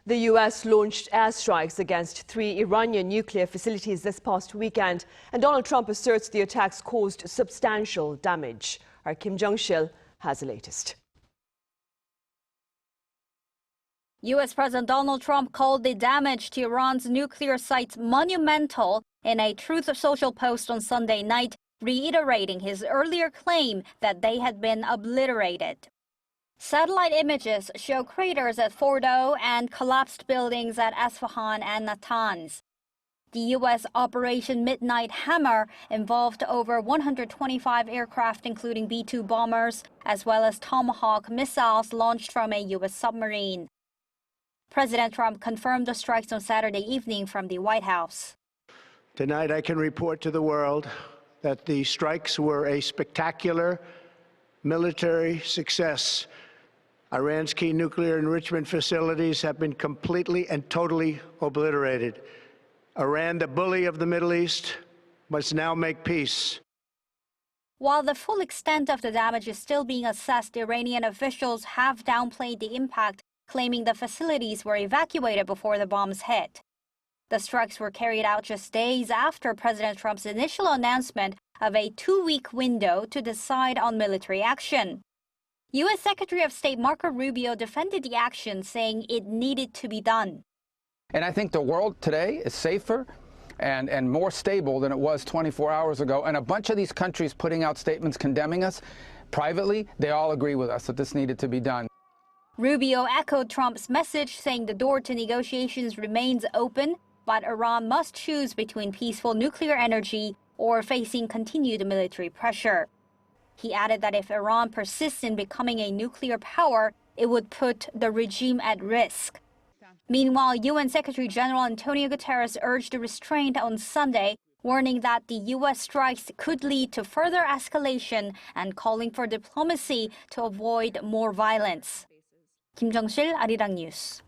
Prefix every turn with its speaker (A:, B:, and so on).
A: The U.S. launched airstrikes against 3 Iranian nuclear facilities this past weekend, and Donald Trump asserts the attacks caused substantial damage. Our Jung-sil has the latest.
B: U.S. President Donald Trump called the damage to Iran's nuclear sites monumental in a Truth Social post on Sunday night, reiterating his earlier claim that they had been obliterated. Satellite images show craters at Fordo and collapsed buildings at Isfahan and Natanz. The U.S. Operation Midnight Hammer involved over 125 aircraft, including B-2 bombers, as well as Tomahawk missiles launched from a U.S. submarine. President Trump confirmed the strikes on Saturday evening from the White House.
C: Tonight, I can report to the world that the strikes were a spectacular military success. Iran's key nuclear enrichment facilities have been completely and totally obliterated. Iran, the bully of the Middle East, must now make peace.
B: While the full extent of the damage is still being assessed, Iranian officials have downplayed the impact, claiming the facilities were evacuated before the bombs hit. The strikes were carried out just days after President Trump's initial announcement of a 2-week window to decide on military action. U.S. Secretary of State Marco Rubio defended the action, saying it needed to be done.
D: And I think the world today is safer and more stable than it was 24 hours ago. And a bunch of these countries putting out statements condemning us privately, they all agree with us that this needed to be done.
B: Rubio echoed Trump's message, saying the door to negotiations remains open, but Iran must choose between peaceful nuclear energy or facing continued military pressure. He added that if Iran persists in becoming a nuclear power, it would put the regime at risk. Meanwhile, UN Secretary General Antonio Guterres urged restraint on Sunday, warning that the U.S. strikes could lead to further escalation and calling for diplomacy to avoid more violence. Jung-sil, Arirang News.